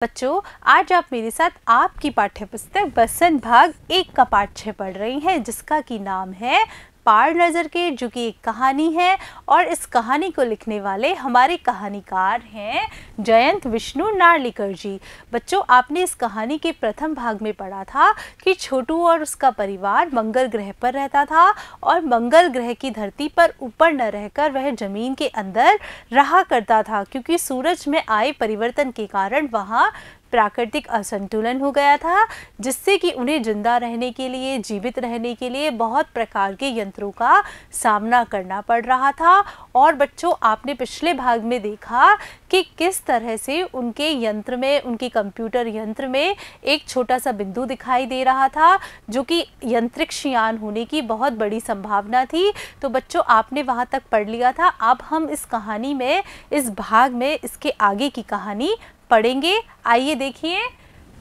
बच्चों, आज आप मेरे साथ आपकी पाठ्य पुस्तक बसंत भाग 1 का पाठ 6 पढ़ रही हैं, जिसका की नाम है पार नज़र के, जो कि एक कहानी है। और इस कहानी को लिखने वाले हमारे कहानीकार हैं जयंत विष्णु नार्लिकर जी। बच्चों, आपने इस कहानी के प्रथम भाग में पढ़ा था कि छोटू और उसका परिवार मंगल ग्रह पर रहता था और मंगल ग्रह की धरती पर ऊपर न रहकर वह जमीन के अंदर रहा करता था, क्योंकि सूरज में आए परिवर्तन के कारण वहाँ प्राकृतिक असंतुलन हो गया था, जिससे कि उन्हें जिंदा रहने के लिए, जीवित रहने के लिए बहुत प्रकार के यंत्रों का सामना करना पड़ रहा था। और बच्चों, आपने पिछले भाग में देखा कि किस तरह से उनके यंत्र में, उनके कंप्यूटर यंत्र में एक छोटा सा बिंदु दिखाई दे रहा था, जो कि यंत्रिक्ष यान होने की बहुत बड़ी संभावना थी। तो बच्चों, आपने वहाँ तक पढ़ लिया था। अब हम इस कहानी में, इस भाग में इसके आगे की कहानी पढ़ेंगे। आइए देखिए,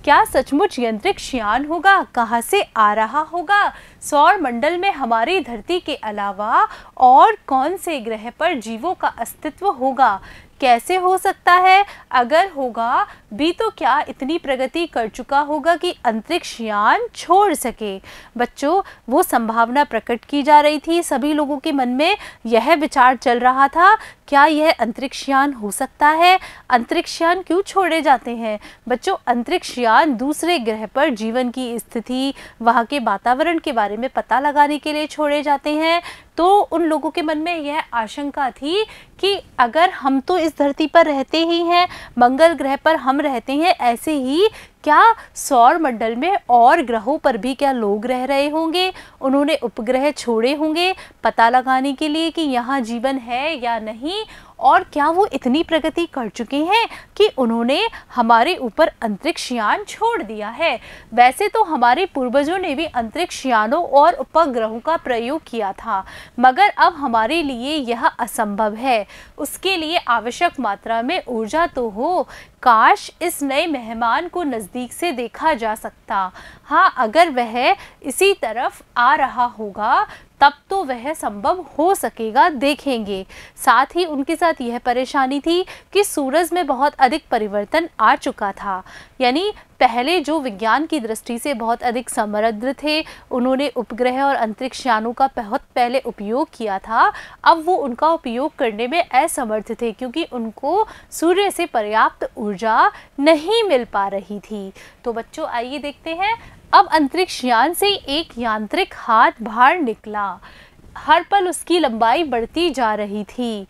क्या सचमुच यंत्रिक्ष यान होगा? कहाँ से आ रहा होगा? सौर मंडल में हमारी धरती के अलावा और कौन से ग्रह पर जीवों का अस्तित्व होगा? कैसे हो सकता है? अगर होगा भी तो क्या इतनी प्रगति कर चुका होगा कि अंतरिक्ष यान छोड़ सके? बच्चों, वो संभावना प्रकट की जा रही थी, सभी लोगों के मन में यह विचार चल रहा था, क्या यह अंतरिक्ष यान हो सकता है? अंतरिक्ष यान क्यों छोड़े जाते हैं? बच्चों, अंतरिक्ष यान दूसरे ग्रह पर जीवन की स्थिति, वहाँ के वातावरण के बारे में पता लगाने के लिए छोड़े जाते हैं। तो उन लोगों के मन में यह आशंका थी कि अगर हम तो इस धरती पर रहते ही हैं, मंगल ग्रह पर हम रहते हैं, ऐसे ही क्या सौर मंडल में और ग्रहों पर भी क्या लोग रह रहे होंगे? उन्होंने उपग्रह छोड़े होंगे पता लगाने के लिए कि यहाँ जीवन है या नहीं। और क्या वो इतनी प्रगति कर चुके हैं कि उन्होंने हमारे ऊपर अंतरिक्ष यान छोड़ दिया है? वैसे तो हमारे पूर्वजों ने भी अंतरिक्ष यानों और उपग्रहों का प्रयोग किया था, मगर अब हमारे लिए यह असंभव है। उसके लिए आवश्यक मात्रा में ऊर्जा तो हो। काश इस नए मेहमान को नज़दीक से देखा जा सकता। हाँ, अगर वह इसी तरफ आ रहा होगा तब तो वह संभव हो सकेगा, देखेंगे। साथ ही उनके साथ यह परेशानी थी कि सूरज में बहुत अधिक परिवर्तन आ चुका था। यानी पहले जो विज्ञान की दृष्टि से बहुत अधिक समृद्ध थे, उन्होंने उपग्रह और अंतरिक्ष यानों का बहुत पहले उपयोग किया था, अब वो उनका उपयोग करने में असमर्थ थे, क्योंकि उनको सूर्य से पर्याप्त ऊर्जा नहीं मिल पा रही थी। तो बच्चों, आइए देखते हैं। अब अंतरिक्ष यान से एक यांत्रिक हाथ बाहर निकला। हर पल उसकी लंबाई बढ़ती जा रही थी।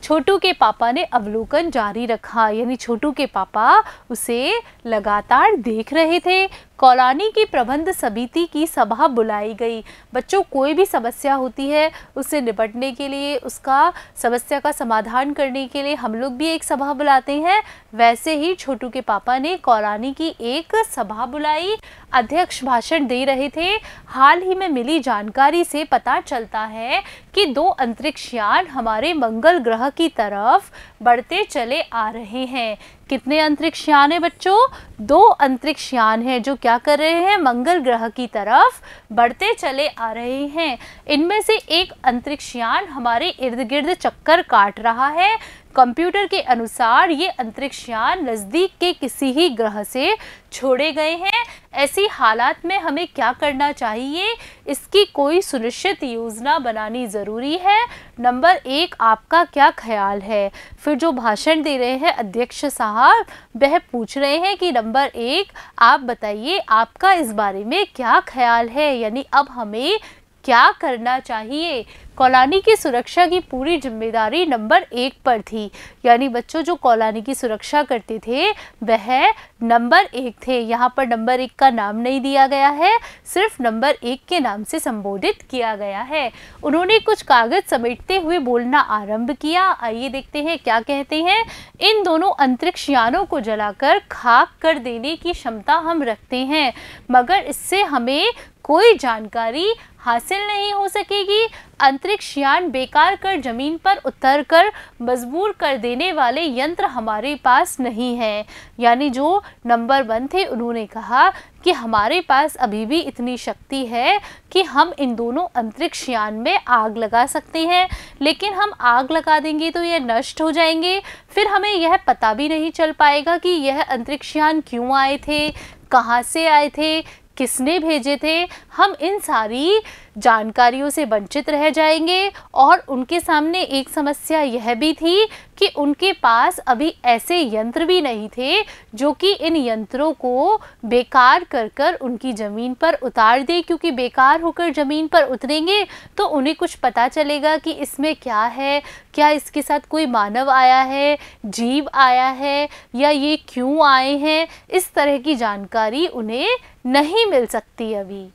छोटू के पापा ने अवलोकन जारी रखा, यानी छोटू के पापा उसे लगातार देख रहे थे। कॉलोनी की प्रबंध समिति की सभा बुलाई गई। बच्चों, कोई भी समस्या होती है, उससे निपटने के लिए, उसका समस्या का समाधान करने के लिए हम लोग भी एक सभा बुलाते हैं। वैसे ही छोटू के पापा ने कॉलोनी की एक सभा बुलाई। अध्यक्ष भाषण दे रहे थे। हाल ही में मिली जानकारी से पता चलता है कि 2 अंतरिक्ष यान हमारे मंगल ग्रह की तरफ बढ़ते चले आ रहे हैं। कितने अंतरिक्ष यान है बच्चों? 2 अंतरिक्ष यान हैं जो क्या कर रहे हैं? मंगल ग्रह की तरफ बढ़ते चले आ रहे हैं। इनमें से एक अंतरिक्ष यान हमारे इर्द गिर्द चक्कर काट रहा है। कंप्यूटर के अनुसार ये अंतरिक्ष यान नज़दीक के किसी ही ग्रह से छोड़े गए हैं। ऐसी हालात में हमें क्या करना चाहिए? इसकी कोई सुनिश्चित योजना बनानी ज़रूरी है। नंबर 1, आपका क्या ख्याल है? फिर जो भाषण दे रहे हैं अध्यक्ष साहब, वह पूछ रहे हैं कि नंबर 1, आप बताइए आपका इस बारे में क्या ख्याल है, यानी अब हमें क्या करना चाहिए? कॉलोनी की सुरक्षा की पूरी जिम्मेदारी नंबर 1 पर थी। यानी बच्चों, जो कॉलोनी की सुरक्षा करते थे वह नंबर 1 थे। यहाँ पर नंबर 1 का नाम नहीं दिया गया है, सिर्फ नंबर 1 के नाम से संबोधित किया गया है। उन्होंने कुछ कागज समेटते हुए बोलना आरंभ किया। आइए देखते हैं क्या कहते हैं। इन दोनों अंतरिक्ष यानों को जलाकर खाक कर देने की क्षमता हम रखते हैं, मगर इससे हमें कोई जानकारी हासिल नहीं हो सकेगी। अंतरिक्ष यान बेकार कर जमीन पर उतरकर मजबूर कर देने वाले यंत्र हमारे पास नहीं है। यानी जो नंबर 1 थे उन्होंने कहा कि हमारे पास अभी भी इतनी शक्ति है कि हम इन दोनों अंतरिक्ष यान में आग लगा सकते हैं, लेकिन हम आग लगा देंगे तो ये नष्ट हो जाएंगे, फिर हमें यह पता भी नहीं चल पाएगा कि यह अंतरिक्ष यान क्यों आए थे, कहाँ से आए थे, किसने भेजे थे। हम इन सारी जानकारियों से वंचित रह जाएंगे। और उनके सामने एक समस्या यह भी थी कि उनके पास अभी ऐसे यंत्र भी नहीं थे जो कि इन यंत्रों को बेकार कर कर उनकी ज़मीन पर उतार दे, क्योंकि बेकार होकर ज़मीन पर उतरेंगे तो उन्हें कुछ पता चलेगा कि इसमें क्या है, क्या इसके साथ कोई मानव आया है, जीव आया है, या ये क्यों आए हैं। इस तरह की जानकारी उन्हें नहीं मिल सकती अभी।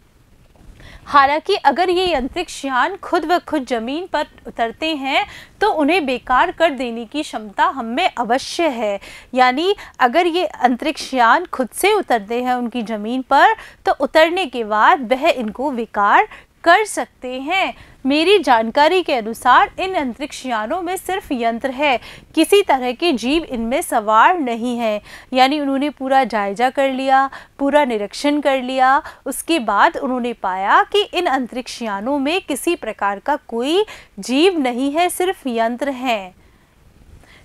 हालांकि अगर ये अंतरिक्ष यान खुद ब खुद ज़मीन पर उतरते हैं तो उन्हें बेकार कर देने की क्षमता हम में अवश्य है। यानी अगर ये अंतरिक्ष यान खुद से उतरते हैं उनकी ज़मीन पर तो उतरने के बाद वह इनको बेकार कर सकते हैं। मेरी जानकारी के अनुसार इन अंतरिक्ष यानों में सिर्फ यंत्र है, किसी तरह के जीव इनमें सवार नहीं है। यानी उन्होंने पूरा जायजा कर लिया, पूरा निरीक्षण कर लिया, उसके बाद उन्होंने पाया कि इन अंतरिक्ष यानों में किसी प्रकार का कोई जीव नहीं है, सिर्फ यंत्र हैं।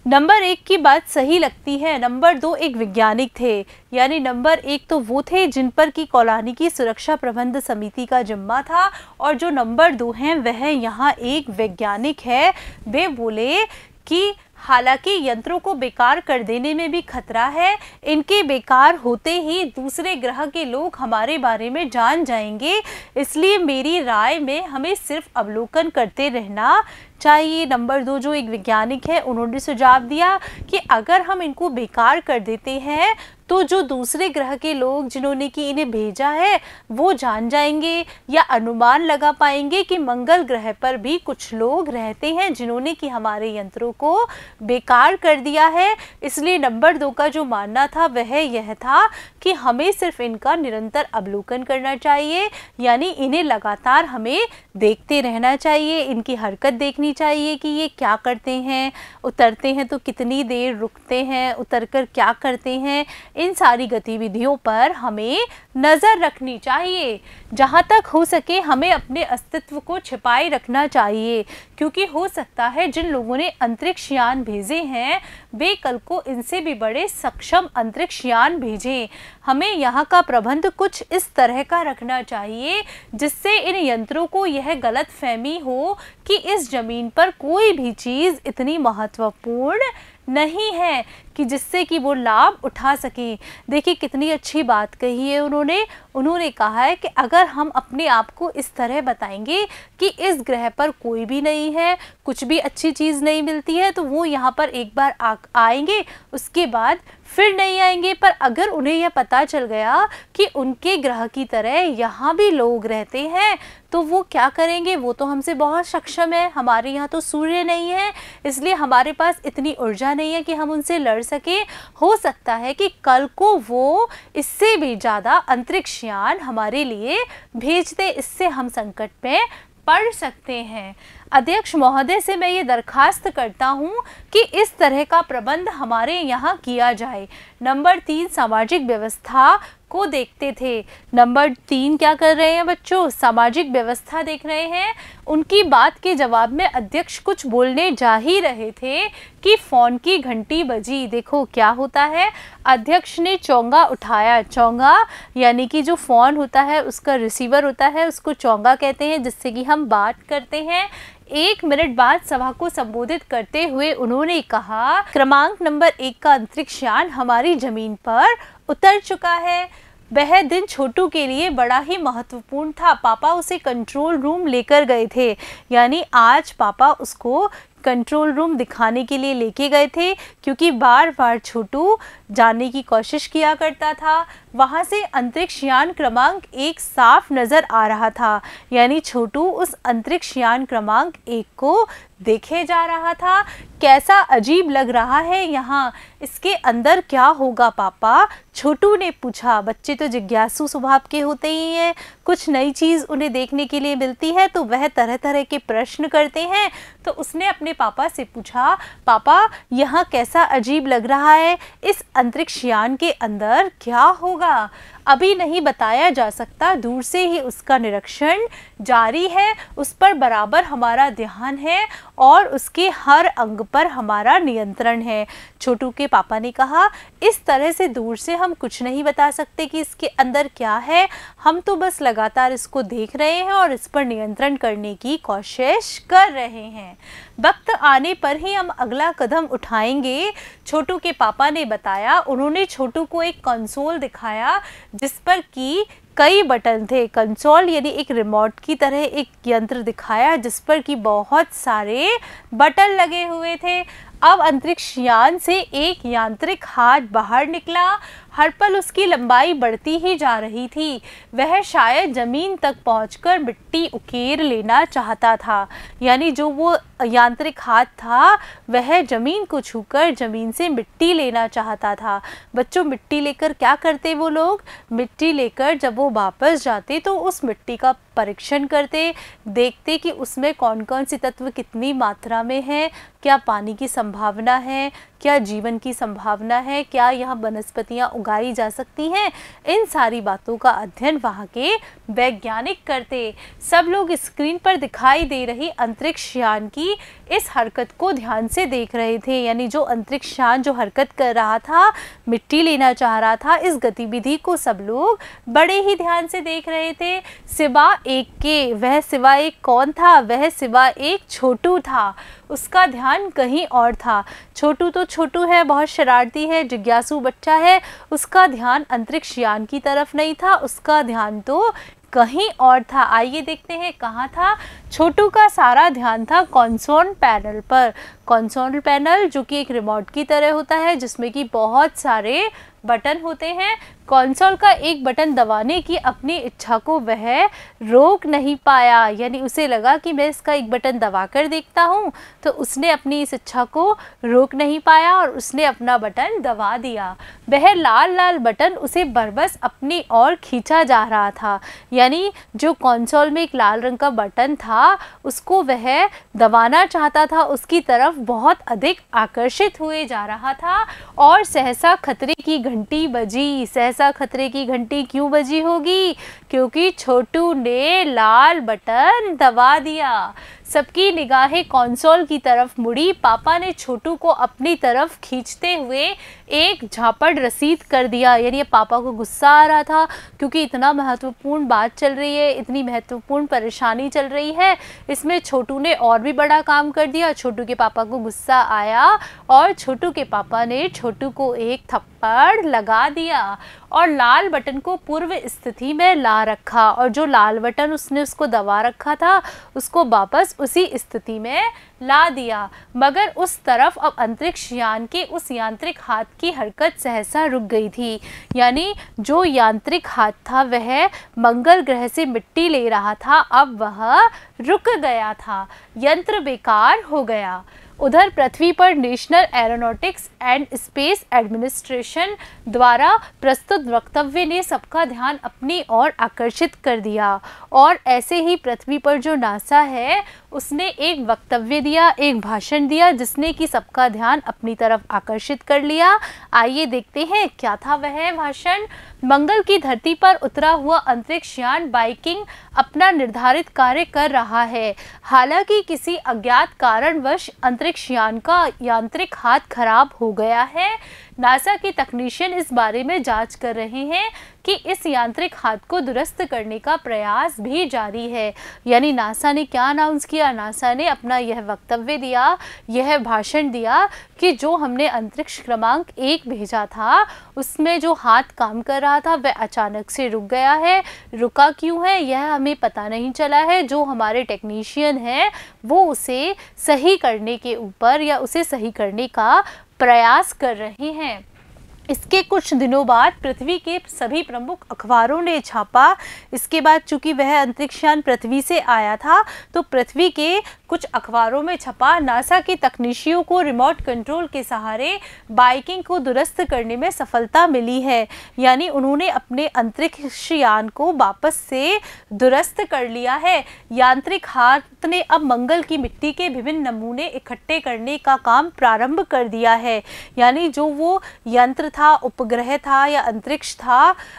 नंबर 1 की बात सही लगती है। नंबर 2 एक वैज्ञानिक थे। यानी नंबर 1 तो वो थे जिन पर की कॉलोनी की सुरक्षा प्रबंध समिति का जिम्मा था, और जो नंबर 2 हैं वह यहाँ एक वैज्ञानिक है। वे बोले कि हालांकि यंत्रों को बेकार कर देने में भी खतरा है, इनके बेकार होते ही दूसरे ग्रह के लोग हमारे बारे में जान जाएंगे, इसलिए मेरी राय में हमें सिर्फ अवलोकन करते रहना चाहिए। नंबर 2 जो एक वैज्ञानिक है उन्होंने सुझाव दिया कि अगर हम इनको बेकार कर देते हैं तो जो दूसरे ग्रह के लोग जिन्होंने कि इन्हें भेजा है वो जान जाएंगे या अनुमान लगा पाएंगे कि मंगल ग्रह पर भी कुछ लोग रहते हैं जिन्होंने कि हमारे यंत्रों को बेकार कर दिया है। इसलिए नंबर 2 का जो मानना था वह यह था कि हमें सिर्फ इनका निरंतर अवलोकन करना चाहिए, यानी इन्हें लगातार हमें देखते रहना चाहिए, इनकी हरकत देखनी चाहिए कि ये क्या करते हैं, उतरते हैं तो कितनी देर रुकते हैं, उतरकर क्या करते हैं। इन सारी गतिविधियों पर हमें नज़र रखनी चाहिए। जहाँ तक हो सके हमें अपने अस्तित्व को छिपाए रखना चाहिए, क्योंकि हो सकता है जिन लोगों ने अंतरिक्ष यान भेजे हैं वे कल को इनसे भी बड़े सक्षम अंतरिक्ष यान भेजें। हमें यहाँ का प्रबंध कुछ इस तरह का रखना चाहिए जिससे इन यंत्रों को यह गलतफहमी हो कि इस ज़मीन पर कोई भी चीज़ इतनी महत्वपूर्ण नहीं है कि जिससे कि वो लाभ उठा सकें। देखिए कितनी अच्छी बात कही है उन्होंने कहा है कि अगर हम अपने आप को इस तरह बताएंगे कि इस ग्रह पर कोई भी नहीं है, कुछ भी अच्छी चीज़ नहीं मिलती है, तो वो यहाँ पर एक बार आएंगे, उसके बाद फिर नहीं आएंगे। पर अगर उन्हें यह पता चल गया कि उनके ग्रह की तरह यहाँ भी लोग रहते हैं तो वो क्या करेंगे, वो तो हमसे बहुत सक्षम है, हमारे यहाँ तो सूर्य नहीं है, इसलिए हमारे पास इतनी ऊर्जा नहीं है कि हम उनसे लड़ सके। हो सकता है कि कल को वो इससे भी ज़्यादा अंतरिक्ष यान हमारे लिए भेज दे, इससे हम संकट में पड़ सकते हैं। अध्यक्ष महोदय से मैं ये दरखास्त करता हूँ कि इस तरह का प्रबंध हमारे यहाँ किया जाए। नंबर 3 सामाजिक व्यवस्था को देखते थे। नंबर 3 क्या कर रहे हैं बच्चों, सामाजिक व्यवस्था देख रहे हैं। उनकी बात के जवाब में अध्यक्ष कुछ बोलने जा ही रहे थे कि फ़ोन की घंटी बजी। देखो क्या होता है, अध्यक्ष ने चोंगा उठाया। चोंगा यानी कि जो फ़ोन होता है उसका रिसीवर होता है, उसको चोंगा कहते हैं, जिससे कि हम बात करते हैं। 1 मिनट बाद सभा को संबोधित करते हुए उन्होंने कहा, क्रमांक नंबर 1 का अंतरिक्ष यान हमारी ज़मीन पर उतर चुका है। वह दिन छोटू के लिए बड़ा ही महत्वपूर्ण था। पापा उसे कंट्रोल रूम लेकर गए थे, यानी आज पापा उसको कंट्रोल रूम दिखाने के लिए लेके गए थे, क्योंकि बार बार छोटू जाने की कोशिश किया करता था। वहाँ से अंतरिक्ष यान क्रमांक 1 साफ नज़र आ रहा था। यानी छोटू उस अंतरिक्ष यान क्रमांक 1 को देखे जा रहा था। कैसा अजीब लग रहा है यहाँ, इसके अंदर क्या होगा पापा? छोटू ने पूछा। बच्चे तो जिज्ञासु स्वभाव के होते ही हैं, कुछ नई चीज़ उन्हें देखने के लिए मिलती है तो वह तरह तरह के प्रश्न करते हैं। तो उसने अपने पापा से पूछा, पापा यहाँ कैसा अजीब लग रहा है, इस अंतरिक्ष यान के अंदर क्या होगा? अभी नहीं बताया जा सकता, दूर से ही उसका निरीक्षण जारी है, उस पर बराबर हमारा ध्यान है और उसके हर अंग पर हमारा नियंत्रण है। छोटू के पापा ने कहा, इस तरह से दूर से हम कुछ नहीं बता सकते कि इसके अंदर क्या है, हम तो बस लगातार इसको देख रहे हैं और इस पर नियंत्रण करने की कोशिश कर रहे हैं। वक्त आने पर ही हम अगला कदम उठाएंगे, छोटू के पापा ने बताया। उन्होंने छोटू को एक कंसोल दिखाया जिस पर कि कई बटन थे। कंसोल यानी एक रिमोट की तरह एक यंत्र दिखाया जिस पर कि बहुत सारे बटन लगे हुए थे। अब अंतरिक्ष यान से एक यांत्रिक हाथ बाहर निकला। हर पल उसकी लंबाई बढ़ती ही जा रही थी। वह शायद जमीन तक पहुंचकर मिट्टी उकेर लेना चाहता था। यानी जो वो यांत्रिक हाथ था वह जमीन को छूकर जमीन से मिट्टी लेना चाहता था। बच्चों, मिट्टी लेकर क्या करते वो लोग? मिट्टी लेकर जब वो वापस जाते तो उस मिट्टी का परीक्षण करते, देखते कि उसमें कौन कौन से तत्व कितनी मात्रा में है, क्या पानी की संभावना है, क्या जीवन की संभावना है, क्या यहाँ वनस्पतियाँ उगाई जा सकती हैं। इन सारी बातों का अध्ययन वहाँ के वैज्ञानिक करते। सब लोग स्क्रीन पर दिखाई दे रही अंतरिक्ष यान की इस हरकत को ध्यान से देख रहे थे। यानी जो अंतरिक्ष यान जो हरकत कर रहा था, मिट्टी लेना चाह रहा था, इस गतिविधि को सब लोग बड़े ही ध्यान से देख रहे थे। सिवा एक के, वह सिवा एक कौन था? वह सिवा एक छोटू था। उसका ध्यान कहीं और था। छोटू तो छोटू है, बहुत शरारती है, जिज्ञासु बच्चा है। उसका ध्यान अंतरिक्ष यान की तरफ नहीं था, उसका ध्यान तो कहीं और था। आइए देखते हैं कहाँ था। छोटू का सारा ध्यान था कंसोल पैनल पर। कंसोल पैनल जो कि एक रिमोट की तरह होता है जिसमें कि बहुत सारे बटन होते हैं। कंसोल का एक बटन दबाने की अपनी इच्छा को वह रोक नहीं पाया। यानी उसे लगा कि मैं इसका एक बटन दबा कर देखता हूँ, तो उसने अपनी इस इच्छा को रोक नहीं पाया और उसने अपना बटन दबा दिया। वह लाल लाल बटन उसे बरबस अपनी ओर खींचा जा रहा था। यानी जो कंसोल में एक लाल रंग का बटन था उसको वह दबाना चाहता था, उसकी तरफ बहुत अधिक आकर्षित हुए जा रहा था। और सहसा खतरे की घंटी बजी। सहसा खतरे की घंटी क्यों बजी होगी? क्योंकि छोटू ने लाल बटन दबा दिया। सबकी निगाहें कंसोल की तरफ मुड़ी। पापा ने छोटू को अपनी तरफ खींचते हुए एक झापड़ रसीद कर दिया। यानी पापा को गुस्सा आ रहा था क्योंकि इतना महत्वपूर्ण बात चल रही है, इतनी महत्वपूर्ण परेशानी चल रही है, इसमें छोटू ने और भी बड़ा काम कर दिया। छोटू के पापा को गुस्सा आया और छोटू के पापा ने छोटू को एक थप्पड़ लगा दिया और लाल बटन को पूर्व स्थिति में ला रखा। और जो लाल बटन उसने उसको दबा रखा था उसको वापस उसी स्थिति में ला दिया। मगर उस तरफ अब अंतरिक्ष यान के उस यांत्रिक हाथ की हरकत सहसा रुक गई थी। यानी जो यांत्रिक हाथ था वह मंगल ग्रह से मिट्टी ले रहा था, अब वह रुक गया था, यंत्र बेकार हो गया। उधर पृथ्वी पर national aeronautics and space administration द्वारा प्रस्तुत वक्तव्य ने सबका ध्यान अपनी ओर आकर्षित कर दिया। और ऐसे ही पृथ्वी पर जो नासा है उसने एक वक्तव्य दिया, एक भाषण दिया जिसने कि सबका ध्यान अपनी तरफ आकर्षित कर लिया। आइए देखते हैं क्या था वह भाषण। मंगल की धरती पर उतरा हुआ अंतरिक्ष यान वाइकिंग अपना निर्धारित कार्य कर रहा है। हालांकि किसी अज्ञात कारणवश अंतरिक्ष यान का यांत्रिक हाथ खराब हो गया है। नासा के तकनीशियन इस बारे में जांच कर रहे हैं कि इस यांत्रिक हाथ को दुरुस्त करने का प्रयास भी जारी है। यानी नासा ने क्या अनाउंस किया? नासा ने अपना यह वक्तव्य दिया, यह भाषण दिया कि जो हमने अंतरिक्ष क्रमांक 1 भेजा था उसमें जो हाथ काम कर रहा था वह अचानक से रुक गया है। रुका क्यों है यह हमें पता नहीं चला है। जो हमारे टेक्नीशियन हैं वो उसे सही करने के ऊपर या उसे सही करने का प्रयास कर रहे हैं। इसके कुछ दिनों बाद पृथ्वी के सभी प्रमुख अखबारों ने छापा। इसके बाद चूंकि वह अंतरिक्षयान पृथ्वी से आया था तो पृथ्वी के कुछ अखबारों में छपा। नासा के तकनीशियों को रिमोट कंट्रोल के सहारे बाइकिंग को दुरुस्त करने में सफलता मिली है, यानी उन्होंने अपने अंतरिक्षयान को वापस से दुरुस्त कर लिया है। यांत्रिक हाथ ने अब मंगल की मिट्टी के विभिन्न नमूने इकट्ठे करने का काम प्रारंभ कर दिया है, यानी जो वो यंत्र था, उपग्रह था या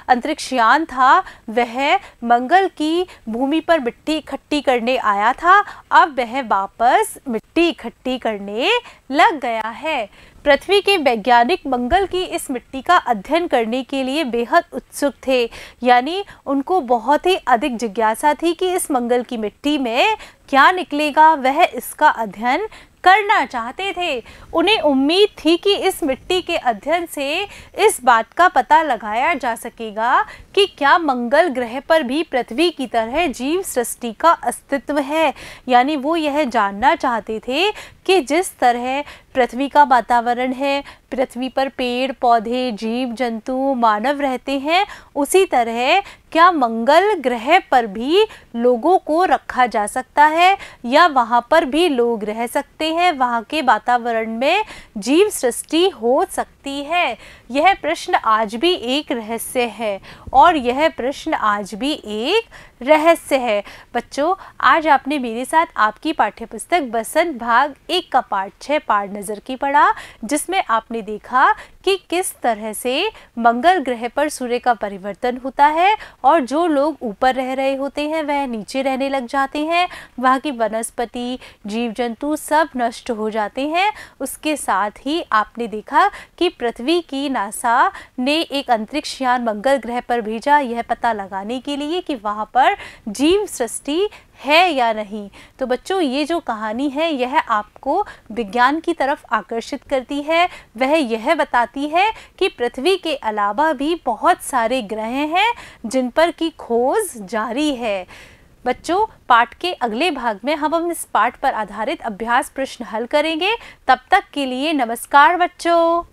अंतरिक्षयान था, वह मंगल की भूमि पर मिट्टी इकट्ठी करने आया था। अब वह वापस मिट्टी इकट्ठी करने लग गया है। पृथ्वी के वैज्ञानिक मंगल की इस मिट्टी का अध्ययन करने के लिए बेहद उत्सुक थे, यानी उनको बहुत ही अधिक जिज्ञासा थी कि इस मंगल की मिट्टी में क्या निकलेगा। वह इसका अध्ययन करना चाहते थे। उन्हें उम्मीद थी कि इस मिट्टी के अध्ययन से इस बात का पता लगाया जा सकेगा कि क्या मंगल ग्रह पर भी पृथ्वी की तरह जीव सृष्टि का अस्तित्व है, यानी वो यह जानना चाहते थे कि जिस तरह पृथ्वी का वातावरण है, पृथ्वी पर पेड़ पौधे, जीव जंतु, मानव रहते हैं, उसी तरह क्या मंगल ग्रह पर भी लोगों को रखा जा सकता है या वहाँ पर भी लोग रह सकते हैं, वहाँ के वातावरण में जीव सृष्टि हो सकती है। यह प्रश्न आज भी एक रहस्य है और यह प्रश्न आज भी एक रहस्य है। बच्चों, आज आपने मेरे साथ आपकी पाठ्यपुस्तक बसंत भाग 1 का पाठ 6 पाठ नज़र की पढ़ा, जिसमें आपने देखा कि किस तरह से मंगल ग्रह पर सूर्य का परिवर्तन होता है और जो लोग ऊपर रह रहे होते हैं वह नीचे रहने लग जाते हैं, वहाँ की वनस्पति, जीव जंतु सब नष्ट हो जाते हैं। उसके साथ ही आपने देखा कि पृथ्वी की नासा ने एक अंतरिक्षयान मंगल ग्रह पर भेजा, यह पता लगाने के लिए कि वहाँ पर जीव सृष्टि है या नहीं। तो बच्चों, ये जो कहानी है यह आपको विज्ञान की तरफ आकर्षित करती है। वह यह बताती है कि पृथ्वी के अलावा भी बहुत सारे ग्रह हैं जिन पर की खोज जारी है। बच्चों, पाठ के अगले भाग में हम इस पाठ पर आधारित अभ्यास प्रश्न हल करेंगे। तब तक के लिए नमस्कार बच्चों।